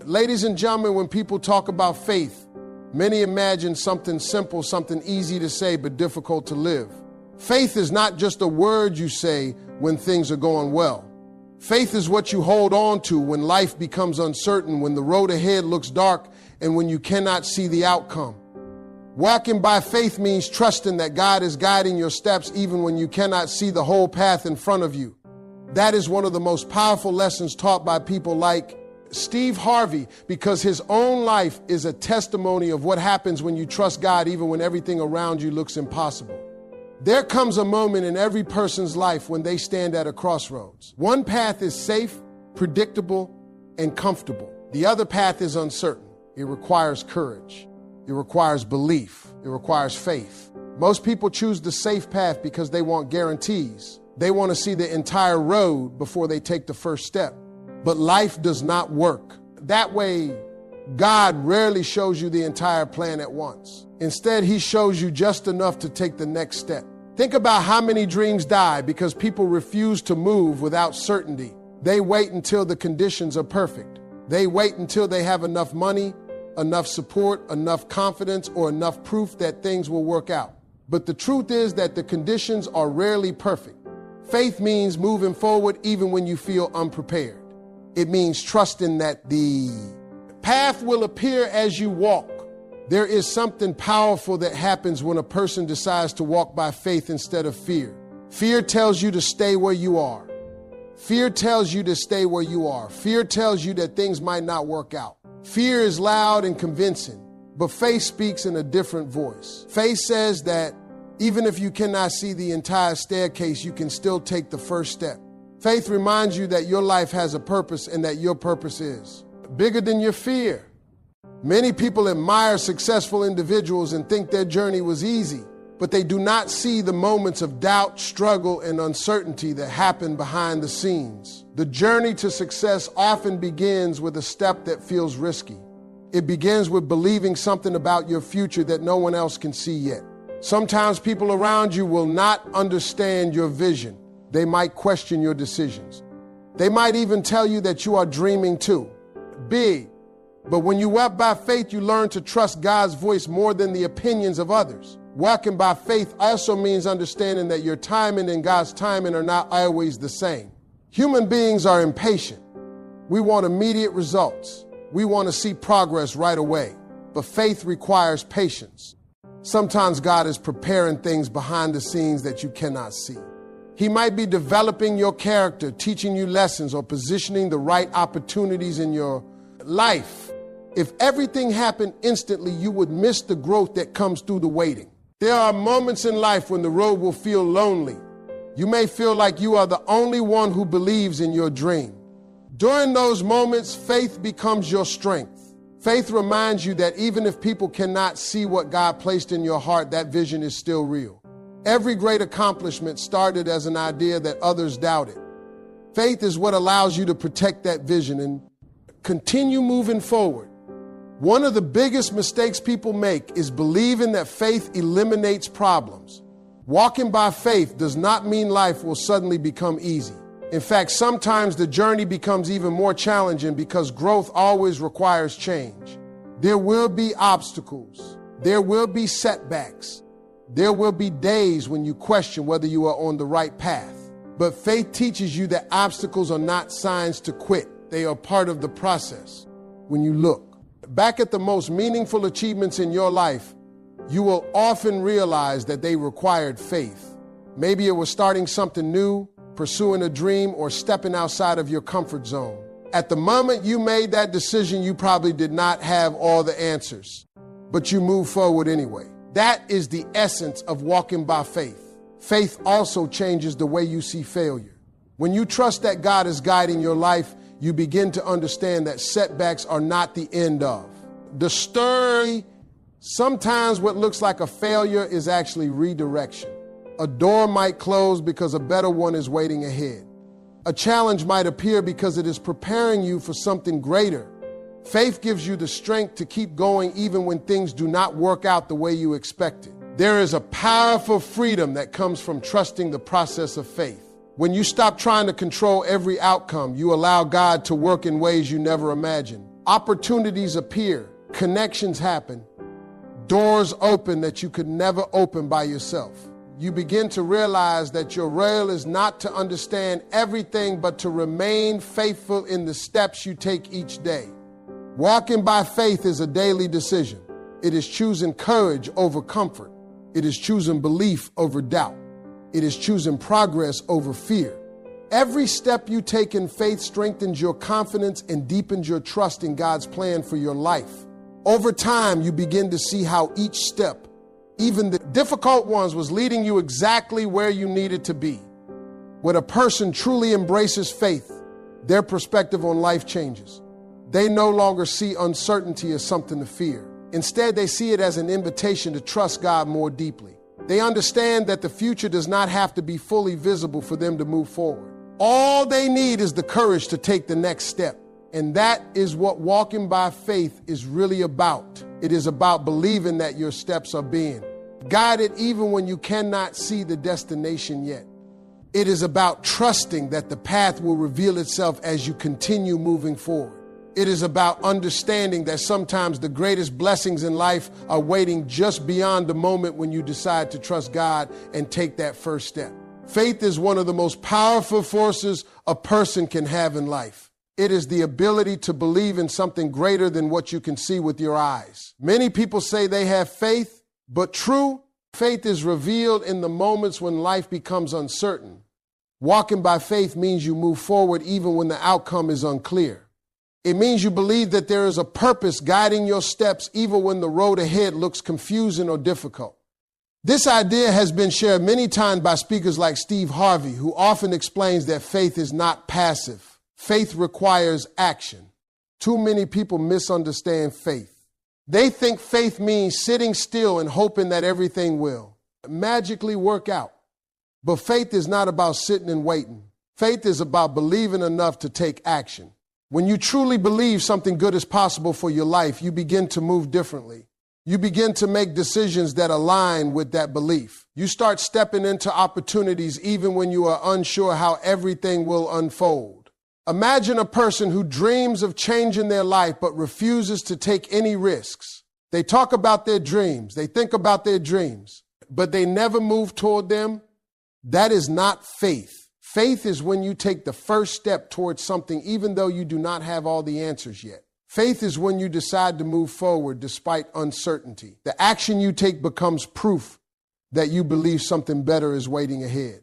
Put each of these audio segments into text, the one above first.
Ladies and gentlemen, when people talk about faith, many imagine something simple, something easy to say but difficult to live. Faith is not just a word you say when things are going well. Faith is what you hold on to when life becomes uncertain, when the road ahead looks dark, and when you cannot see the outcome. Walking by faith means trusting that God is guiding your steps even when you cannot see the whole path in front of you. That is one of the most powerful lessons taught by people like Steve Harvey, because his own life is a testimony of what happens when you trust God even when everything around you looks impossible. There comes a moment in every person's life when they stand at a crossroads. One path is safe, predictable, and comfortable. The other path is uncertain. It requires courage. It requires belief. It requires faith. Most people choose the safe path because they want guarantees. They want to see the entire road before they take the first step. But life does not work that way. God rarely shows you the entire plan at once. Instead, he shows you just enough to take the next step. Think about how many dreams die because people refuse to move without certainty. They wait until the conditions are perfect. They wait until they have enough money, enough support, enough confidence, or enough proof that things will work out. But the truth is that the conditions are rarely perfect. Faith means moving forward even when you feel unprepared. It means trusting that the path will appear as you walk. There is something powerful that happens when a person decides to walk by faith instead of fear. Fear tells you to stay where you are. Fear tells you to stay where you are. Fear tells you that things might not work out. Fear is loud and convincing, but faith speaks in a different voice. Faith says that even if you cannot see the entire staircase, you can still take the first step. Faith reminds you that your life has a purpose and that your purpose is bigger than your fear. Many people admire successful individuals and think their journey was easy, but they do not see the moments of doubt, struggle, and uncertainty that happen behind the scenes. The journey to success often begins with a step that feels risky. It begins with believing something about your future that no one else can see yet. Sometimes people around you will not understand your vision. They might question your decisions. They might even tell you that you are dreaming too big. But when you walk by faith, you learn to trust God's voice more than the opinions of others. Walking by faith also means understanding that your timing and God's timing are not always the same. Human beings are impatient. We want immediate results. We want to see progress right away. But faith requires patience. Sometimes God is preparing things behind the scenes that you cannot see. He might be developing your character, teaching you lessons, or positioning the right opportunities in your life. If everything happened instantly, you would miss the growth that comes through the waiting. There are moments in life when the road will feel lonely. You may feel like you are the only one who believes in your dream. During those moments, faith becomes your strength. Faith reminds you that even if people cannot see what God placed in your heart, that vision is still real. Every great accomplishment started as an idea that others doubted. Faith is what allows you to protect that vision and continue moving forward. One of the biggest mistakes people make is believing that faith eliminates problems. Walking by faith does not mean life will suddenly become easy. In fact, sometimes the journey becomes even more challenging because growth always requires change. There will be obstacles. There will be setbacks. There will be days when you question whether you are on the right path. But faith teaches you that obstacles are not signs to quit. They are part of the process. When you look back at the most meaningful achievements in your life, you will often realize that they required faith. Maybe it was starting something new, pursuing a dream, or stepping outside of your comfort zone. At the moment you made that decision, you probably did not have all the answers, but you moved forward anyway. That is the essence of walking by faith. Faith also changes the way you see failure. When you trust that God is guiding your life, you begin to understand that setbacks are not the end of the story. Sometimes what looks like a failure is actually redirection. A door might close because a better one is waiting ahead. A challenge might appear because it is preparing you for something greater. Faith gives you the strength to keep going even when things do not work out the way you expected. There is a powerful freedom that comes from trusting the process of faith. When you stop trying to control every outcome, you allow God to work in ways you never imagined. Opportunities appear, connections happen, doors open that you could never open by yourself. You begin to realize that your role is not to understand everything, but to remain faithful in the steps you take each day. Walking by faith is a daily decision. It is choosing courage over comfort. It is choosing belief over doubt. It is choosing progress over fear. Every step you take in faith strengthens your confidence and deepens your trust in God's plan for your life. Over time, you begin to see how each step, even the difficult ones, was leading you exactly where you needed to be. When a person truly embraces faith, their perspective on life changes. They no longer see uncertainty as something to fear. Instead, they see it as an invitation to trust God more deeply. They understand that the future does not have to be fully visible for them to move forward. All they need is the courage to take the next step. And that is what walking by faith is really about. It is about believing that your steps are being guided even when you cannot see the destination yet. It is about trusting that the path will reveal itself as you continue moving forward. It is about understanding that sometimes the greatest blessings in life are waiting just beyond the moment when you decide to trust God and take that first step. Faith is one of the most powerful forces a person can have in life. It is the ability to believe in something greater than what you can see with your eyes. Many people say they have faith, but true faith is revealed in the moments when life becomes uncertain. Walking by faith means you move forward even when the outcome is unclear. It means you believe that there is a purpose guiding your steps even when the road ahead looks confusing or difficult. This idea has been shared many times by speakers like Steve Harvey, who often explains that faith is not passive. Faith requires action. Too many people misunderstand faith. They think faith means sitting still and hoping that everything will magically work out. But faith is not about sitting and waiting. Faith is about believing enough to take action. When you truly believe something good is possible for your life, you begin to move differently. You begin to make decisions that align with that belief. You start stepping into opportunities even when you are unsure how everything will unfold. Imagine a person who dreams of changing their life but refuses to take any risks. They talk about their dreams. They think about their dreams, but they never move toward them. That is not faith. Faith is when you take the first step towards something even though you do not have all the answers yet. Faith is when you decide to move forward despite uncertainty. The action you take becomes proof that you believe something better is waiting ahead.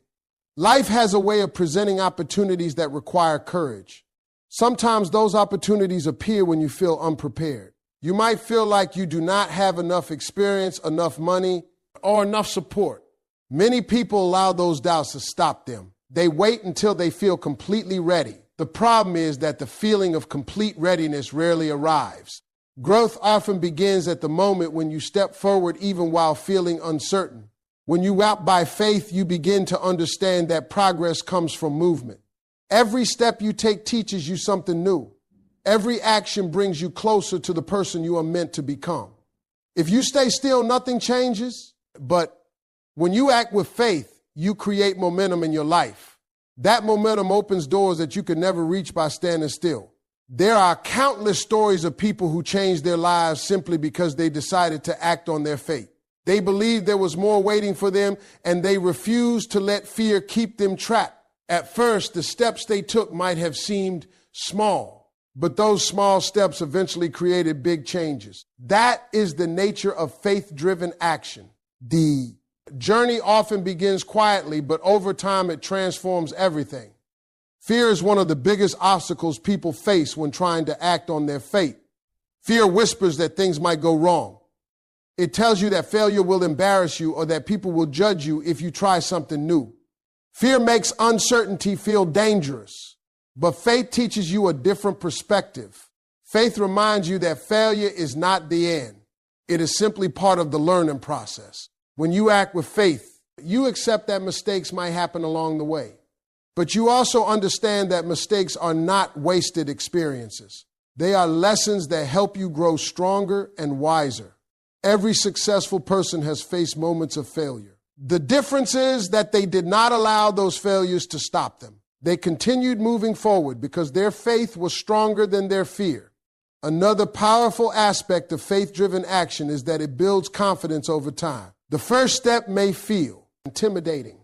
Life has a way of presenting opportunities that require courage. Sometimes those opportunities appear when you feel unprepared. You might feel like you do not have enough experience, enough money, or enough support. Many people allow those doubts to stop them. They wait until they feel completely ready. The problem is that the feeling of complete readiness rarely arrives. Growth often begins at the moment when you step forward even while feeling uncertain. When you walk by faith, you begin to understand that progress comes from movement. Every step you take teaches you something new. Every action brings you closer to the person you are meant to become. If you stay still, nothing changes. But when you act with faith, you create momentum in your life. That momentum opens doors that you could never reach by standing still. There are countless stories of people who changed their lives simply because they decided to act on their faith. They believed there was more waiting for them, and they refused to let fear keep them trapped. At first, the steps they took might have seemed small, but those small steps eventually created big changes. That is the nature of faith-driven action. The journey often begins quietly, but over time it transforms everything. Fear is one of the biggest obstacles people face when trying to act on their faith. Fear whispers that things might go wrong. It tells you that failure will embarrass you or that people will judge you if you try something new. Fear makes uncertainty feel dangerous, but faith teaches you a different perspective. Faith reminds you that failure is not the end. It is simply part of the learning process. When you act with faith, you accept that mistakes might happen along the way, but you also understand that mistakes are not wasted experiences. They are lessons that help you grow stronger and wiser. Every successful person has faced moments of failure. The difference is that they did not allow those failures to stop them. They continued moving forward because their faith was stronger than their fear. Another powerful aspect of faith-driven action is that it builds confidence over time. The first step may feel intimidating.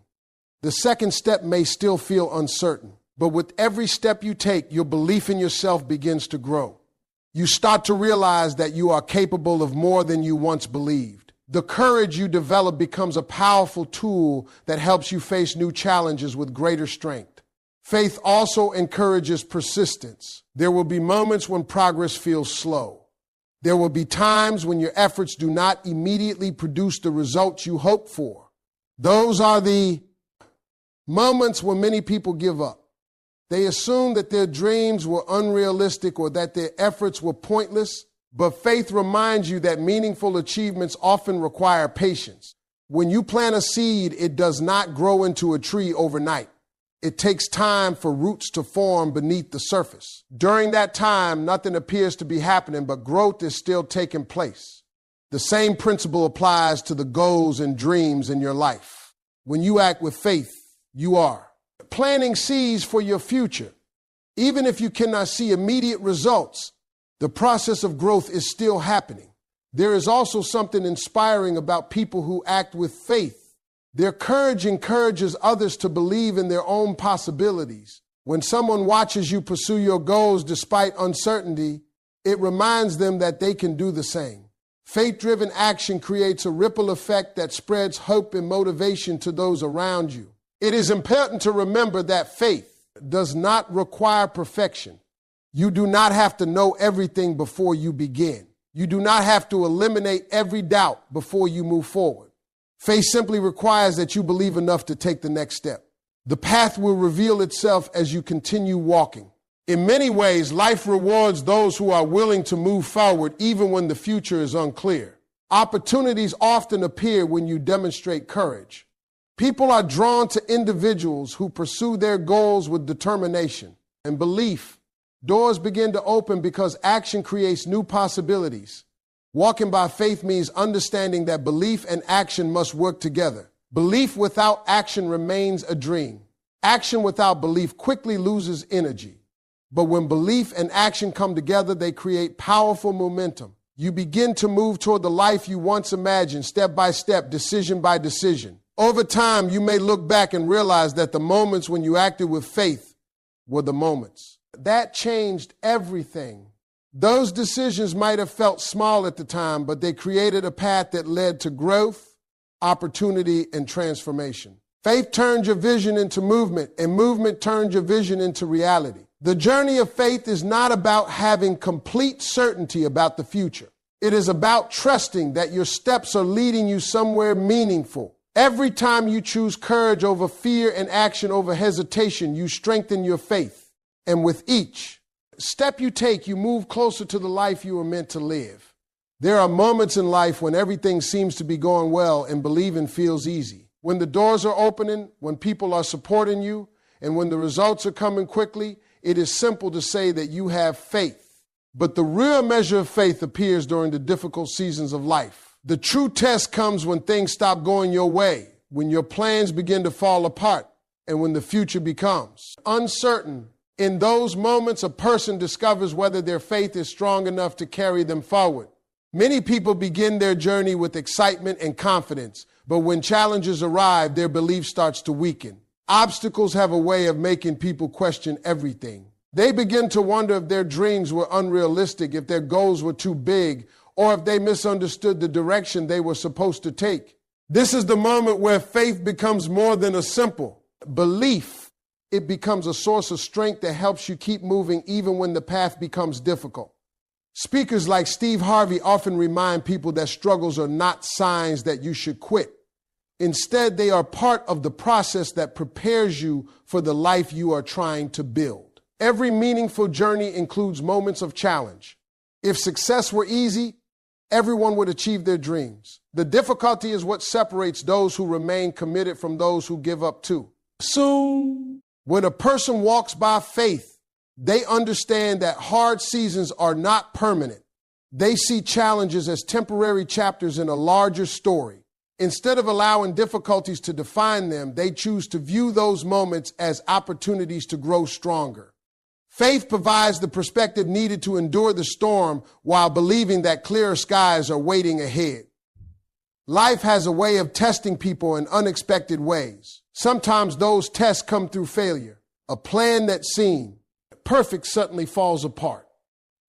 The second step may still feel uncertain. But with every step you take, your belief in yourself begins to grow. You start to realize that you are capable of more than you once believed. The courage you develop becomes a powerful tool that helps you face new challenges with greater strength. Faith also encourages persistence. There will be moments when progress feels slow. There will be times when your efforts do not immediately produce the results you hope for. Those are the moments when many people give up. They assume that their dreams were unrealistic or that their efforts were pointless, but faith reminds you that meaningful achievements often require patience. When you plant a seed, it does not grow into a tree overnight. It takes time for roots to form beneath the surface. During that time, nothing appears to be happening, but growth is still taking place. The same principle applies to the goals and dreams in your life. When you act with faith, you are planting seeds for your future. Even if you cannot see immediate results, the process of growth is still happening. There is also something inspiring about people who act with faith. Their courage encourages others to believe in their own possibilities. When someone watches you pursue your goals despite uncertainty, it reminds them that they can do the same. Faith-driven action creates a ripple effect that spreads hope and motivation to those around you. It is important to remember that faith does not require perfection. You do not have to know everything before you begin. You do not have to eliminate every doubt before you move forward. Faith simply requires that you believe enough to take the next step. The path will reveal itself as you continue walking. In many ways, life rewards those who are willing to move forward even when the future is unclear. Opportunities often appear when you demonstrate courage. People are drawn to individuals who pursue their goals with determination and belief. Doors begin to open because action creates new possibilities. Walking by faith means understanding that belief and action must work together. Belief without action remains a dream. Action without belief quickly loses energy. But when belief and action come together, they create powerful momentum. You begin to move toward the life you once imagined, step by step, decision by decision. Over time, you may look back and realize that the moments when you acted with faith were the moments that changed everything. Those decisions might have felt small at the time, but they created a path that led to growth, opportunity, and transformation. Faith turned your vision into movement, and movement turned your vision into reality. The journey of faith is not about having complete certainty about the future. It is about trusting that your steps are leading you somewhere meaningful. Every time you choose courage over fear and action over hesitation, you strengthen your faith. And with each step you take, you move closer to the life you were meant to live. There are moments in life when everything seems to be going well and believing feels easy. When the doors are opening, when people are supporting you, and when the results are coming quickly, it is simple to say that you have faith. But the real measure of faith appears during the difficult seasons of life. The true test comes when things stop going your way, when your plans begin to fall apart, and when the future becomes uncertain. In those moments, a person discovers whether their faith is strong enough to carry them forward. Many people begin their journey with excitement and confidence, but when challenges arrive, their belief starts to weaken. Obstacles have a way of making people question everything. They begin to wonder if their dreams were unrealistic, if their goals were too big, or if they misunderstood the direction they were supposed to take. This is the moment where faith becomes more than a simple belief. It becomes a source of strength that helps you keep moving even when the path becomes difficult. Speakers like Steve Harvey often remind people that struggles are not signs that you should quit. Instead, they are part of the process that prepares you for the life you are trying to build. Every meaningful journey includes moments of challenge. If success were easy, everyone would achieve their dreams. The difficulty is what separates those who remain committed from those who give up too soon. When a person walks by faith, they understand that hard seasons are not permanent. They see challenges as temporary chapters in a larger story. Instead of allowing difficulties to define them, they choose to view those moments as opportunities to grow stronger. Faith provides the perspective needed to endure the storm while believing that clearer skies are waiting ahead. Life has a way of testing people in unexpected ways. Sometimes those tests come through failure. A plan that seemed perfect suddenly falls apart.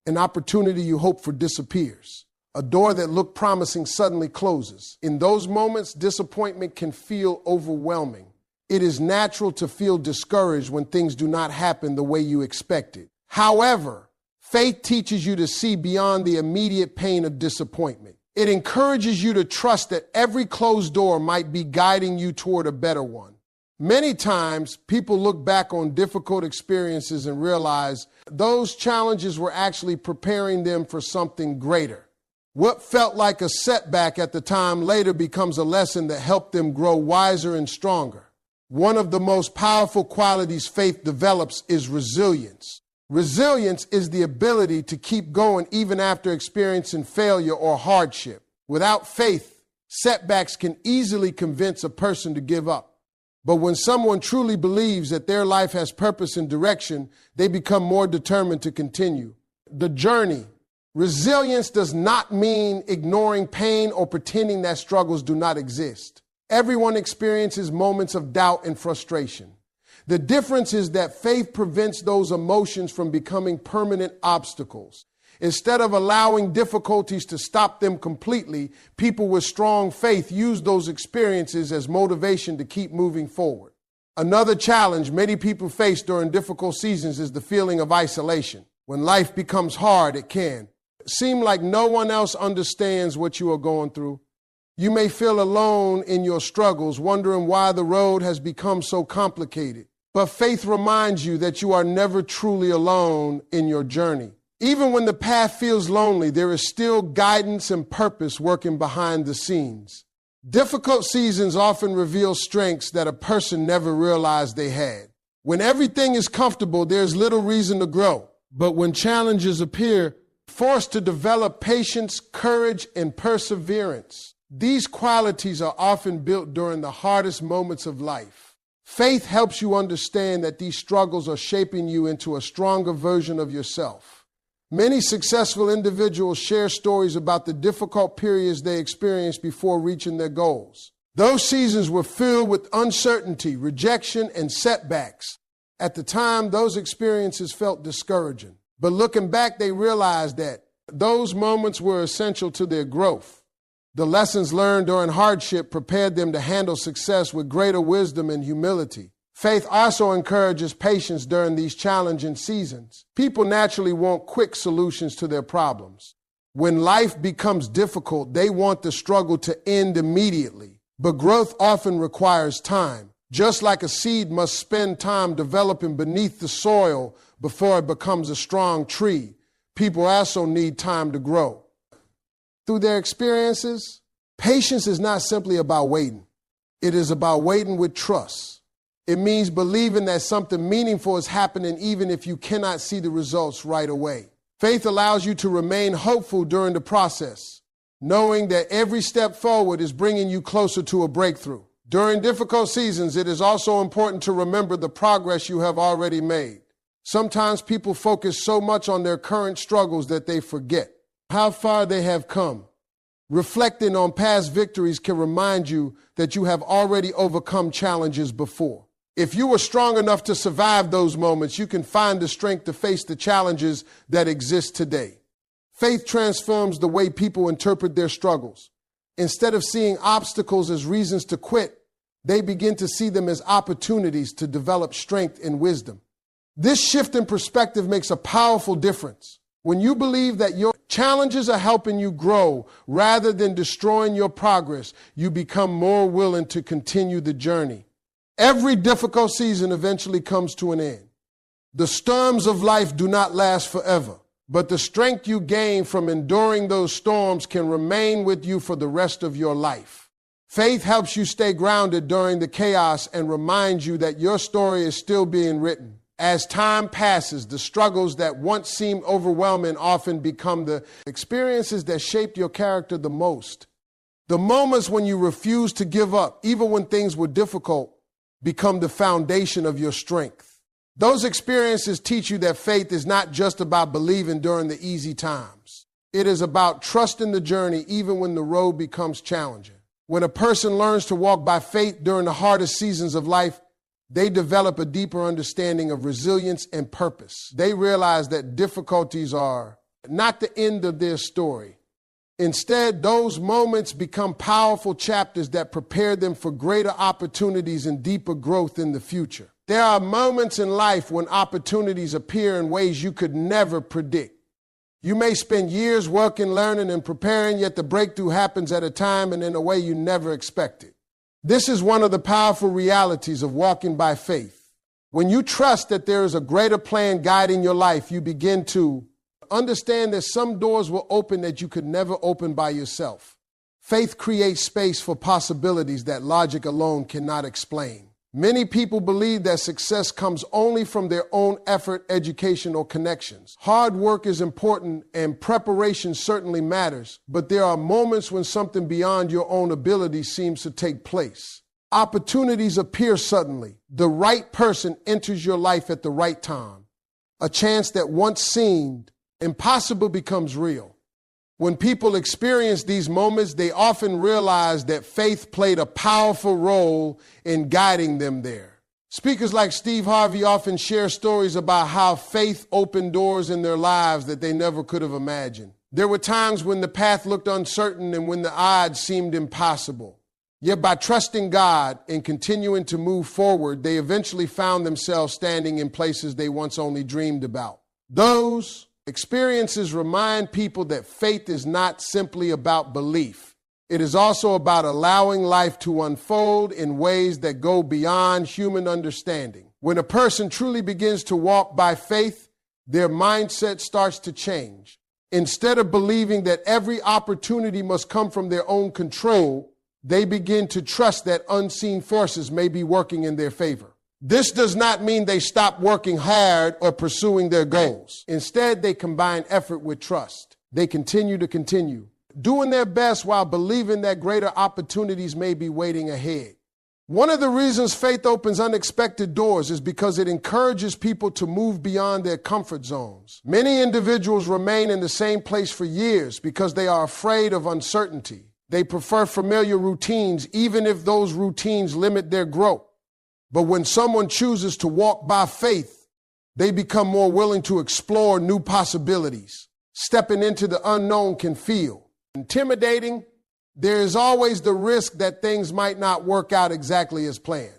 An opportunity you hoped for disappears. A door that looked promising suddenly closes. In those moments, disappointment can feel overwhelming. It is natural to feel discouraged when things do not happen the way you expected. However, faith teaches you to see beyond the immediate pain of disappointment. It encourages you to trust that every closed door might be guiding you toward a better one. Many times, people look back on difficult experiences and realize those challenges were actually preparing them for something greater. What felt like a setback at the time later becomes a lesson that helped them grow wiser and stronger. One of the most powerful qualities faith develops is resilience. Resilience is the ability to keep going even after experiencing failure or hardship. Without faith, setbacks can easily convince a person to give up. But when someone truly believes that their life has purpose and direction, they become more determined to continue the journey. Resilience does not mean ignoring pain or pretending that struggles do not exist. Everyone experiences moments of doubt and frustration. The difference is that faith prevents those emotions from becoming permanent obstacles. Instead of allowing difficulties to stop them completely, people with strong faith use those experiences as motivation to keep moving forward. Another challenge many people face during difficult seasons is the feeling of isolation. When life becomes hard, it can seem like no one else understands what you are going through. You may feel alone in your struggles, wondering why the road has become so complicated. But faith reminds you that you are never truly alone in your journey. Even when the path feels lonely, there is still guidance and purpose working behind the scenes. Difficult seasons often reveal strengths that a person never realized they had. When everything is comfortable, there's little reason to grow. But when challenges appear, forced to develop patience, courage, and perseverance. These qualities are often built during the hardest moments of life. Faith helps you understand that these struggles are shaping you into a stronger version of yourself. Many successful individuals share stories about the difficult periods they experienced before reaching their goals. Those seasons were filled with uncertainty, rejection, and setbacks. At the time, those experiences felt discouraging. But looking back, they realized that those moments were essential to their growth. The lessons learned during hardship prepared them to handle success with greater wisdom and humility. Faith also encourages patience during these challenging seasons. People naturally want quick solutions to their problems. When life becomes difficult, they want the struggle to end immediately. But growth often requires time. Just like a seed must spend time developing beneath the soil before it becomes a strong tree, people also need time to grow. Through their experiences, patience is not simply about waiting. It is about waiting with trust. It means believing that something meaningful is happening even if you cannot see the results right away. Faith allows you to remain hopeful during the process, knowing that every step forward is bringing you closer to a breakthrough. During difficult seasons, it is also important to remember the progress you have already made. Sometimes people focus so much on their current struggles that they forget how far they have come. Reflecting on past victories can remind you that you have already overcome challenges before. If you were strong enough to survive those moments, you can find the strength to face the challenges that exist today. Faith transforms the way people interpret their struggles. Instead of seeing obstacles as reasons to quit, they begin to see them as opportunities to develop strength and wisdom. This shift in perspective makes a powerful difference. When you believe that your challenges are helping you grow rather than destroying your progress, you become more willing to continue the journey. Every difficult season eventually comes to an end. The storms of life do not last forever, but the strength you gain from enduring those storms can remain with you for the rest of your life. Faith helps you stay grounded during the chaos and reminds you that your story is still being written. As time passes, the struggles that once seemed overwhelming often become the experiences that shaped your character the most. The moments when you refuse to give up, even when things were difficult, become the foundation of your strength. Those experiences teach you that faith is not just about believing during the easy times. It is about trusting the journey even when the road becomes challenging. When a person learns to walk by faith during the hardest seasons of life, they develop a deeper understanding of resilience and purpose. They realize that difficulties are not the end of their story. Instead, those moments become powerful chapters that prepare them for greater opportunities and deeper growth in the future. There are moments in life when opportunities appear in ways you could never predict. You may spend years working, learning, and preparing, yet the breakthrough happens at a time and in a way you never expected. This is one of the powerful realities of walking by faith. When you trust that there is a greater plan guiding your life, you begin to understand that some doors will open that you could never open by yourself. Faith creates space for possibilities that logic alone cannot explain. Many people believe that success comes only from their own effort, education, or connections. Hard work is important and preparation certainly matters, but there are moments when something beyond your own ability seems to take place. Opportunities appear suddenly. The right person enters your life at the right time. A chance that once seemed impossible becomes real. When people experience these moments, they often realize that faith played a powerful role in guiding them there. Speakers like Steve Harvey often share stories about how faith opened doors in their lives that they never could have imagined. There were times when the path looked uncertain and when the odds seemed impossible. Yet by trusting God and continuing to move forward, they eventually found themselves standing in places they once only dreamed about. Those experiences remind people that faith is not simply about belief. It is also about allowing life to unfold in ways that go beyond human understanding. When a person truly begins to walk by faith, their mindset starts to change. Instead of believing that every opportunity must come from their own control, they begin to trust that unseen forces may be working in their favor. This does not mean they stop working hard or pursuing their goals. Instead, they combine effort with trust. They continue, doing their best while believing that greater opportunities may be waiting ahead. One of the reasons faith opens unexpected doors is because it encourages people to move beyond their comfort zones. Many individuals remain in the same place for years because they are afraid of uncertainty. They prefer familiar routines, even if those routines limit their growth. But when someone chooses to walk by faith, they become more willing to explore new possibilities. Stepping into the unknown can feel intimidating. There is always the risk that things might not work out exactly as planned.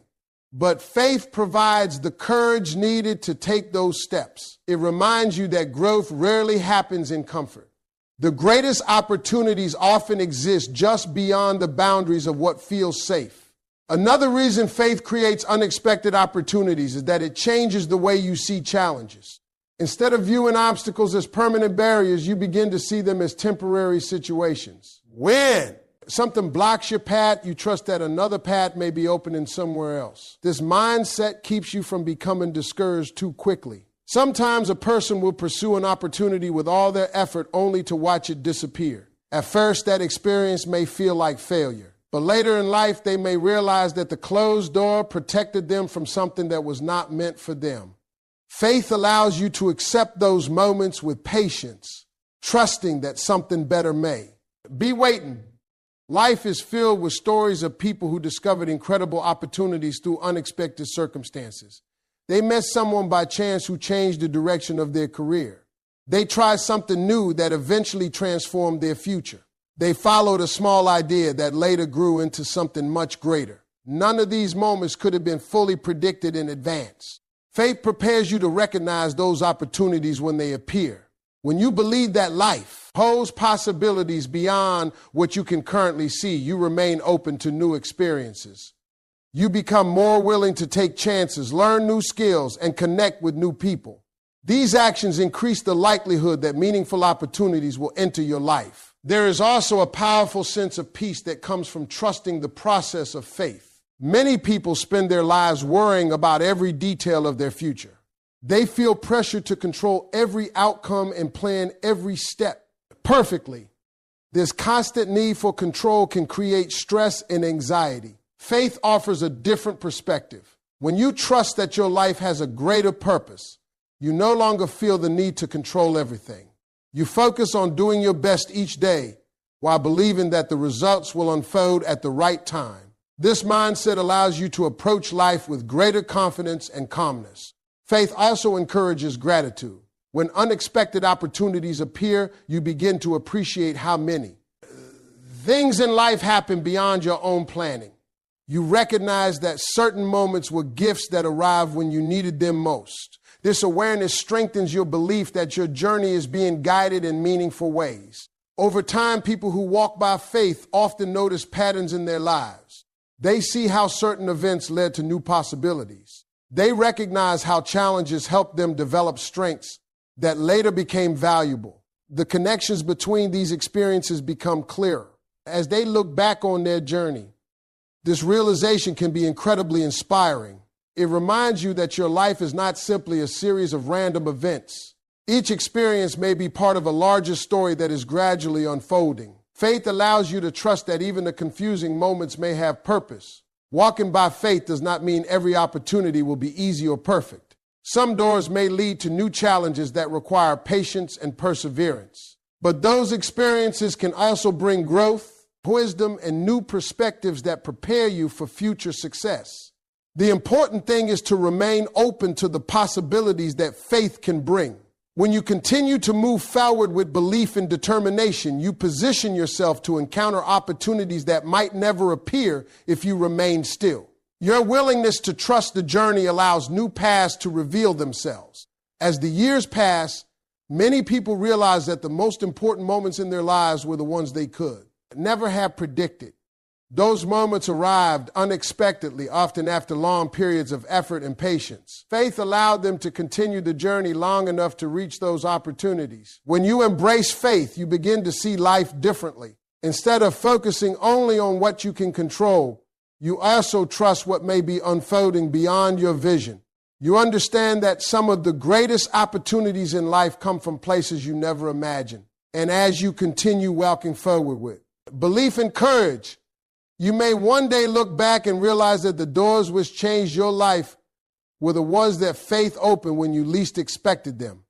But faith provides the courage needed to take those steps. It reminds you that growth rarely happens in comfort. The greatest opportunities often exist just beyond the boundaries of what feels safe. Another reason faith creates unexpected opportunities is that it changes the way you see challenges. Instead of viewing obstacles as permanent barriers, you begin to see them as temporary situations. When something blocks your path, you trust that another path may be opening somewhere else. This mindset keeps you from becoming discouraged too quickly. Sometimes a person will pursue an opportunity with all their effort only to watch it disappear. At first, that experience may feel like failure. But later in life, they may realize that the closed door protected them from something that was not meant for them. Faith allows you to accept those moments with patience, trusting that something better may. Be waiting. Life is filled with stories of people who discovered incredible opportunities through unexpected circumstances. They met someone by chance who changed the direction of their career. They tried something new that eventually transformed their future. They followed a small idea that later grew into something much greater. None of these moments could have been fully predicted in advance. Faith prepares you to recognize those opportunities when they appear. When you believe that life holds possibilities beyond what you can currently see, you remain open to new experiences. You become more willing to take chances, learn new skills, and connect with new people. These actions increase the likelihood that meaningful opportunities will enter your life. There is also a powerful sense of peace that comes from trusting the process of faith. Many people spend their lives worrying about every detail of their future. They feel pressure to control every outcome and plan every step perfectly. This constant need for control can create stress and anxiety. Faith offers a different perspective. When you trust that your life has a greater purpose, you no longer feel the need to control everything. You focus on doing your best each day while believing that the results will unfold at the right time. This mindset allows you to approach life with greater confidence and calmness. Faith also encourages gratitude. When unexpected opportunities appear, you begin to appreciate how many. Things in life happen beyond your own planning. You recognize that certain moments were gifts that arrived when you needed them most. This awareness strengthens your belief that your journey is being guided in meaningful ways. Over time, people who walk by faith often notice patterns in their lives. They see how certain events led to new possibilities. They recognize how challenges helped them develop strengths that later became valuable. The connections between these experiences become clearer. As they look back on their journey, this realization can be incredibly inspiring. It reminds you that your life is not simply a series of random events. Each experience may be part of a larger story that is gradually unfolding. Faith allows you to trust that even the confusing moments may have purpose. Walking by faith does not mean every opportunity will be easy or perfect. Some doors may lead to new challenges that require patience and perseverance. But those experiences can also bring growth, wisdom, and new perspectives that prepare you for future success. The important thing is to remain open to the possibilities that faith can bring. When you continue to move forward with belief and determination, you position yourself to encounter opportunities that might never appear if you remain still. Your willingness to trust the journey allows new paths to reveal themselves. As the years pass, many people realize that the most important moments in their lives were the ones they could never have predicted. Those moments arrived unexpectedly, often after long periods of effort and patience. Faith allowed them to continue the journey long enough to reach those opportunities. When you embrace faith, you begin to see life differently. Instead of focusing only on what you can control, you also trust what may be unfolding beyond your vision. You understand that some of the greatest opportunities in life come from places you never imagined. And as you continue walking forward with belief and courage, you may one day look back and realize that the doors which changed your life were the ones that faith opened when you least expected them.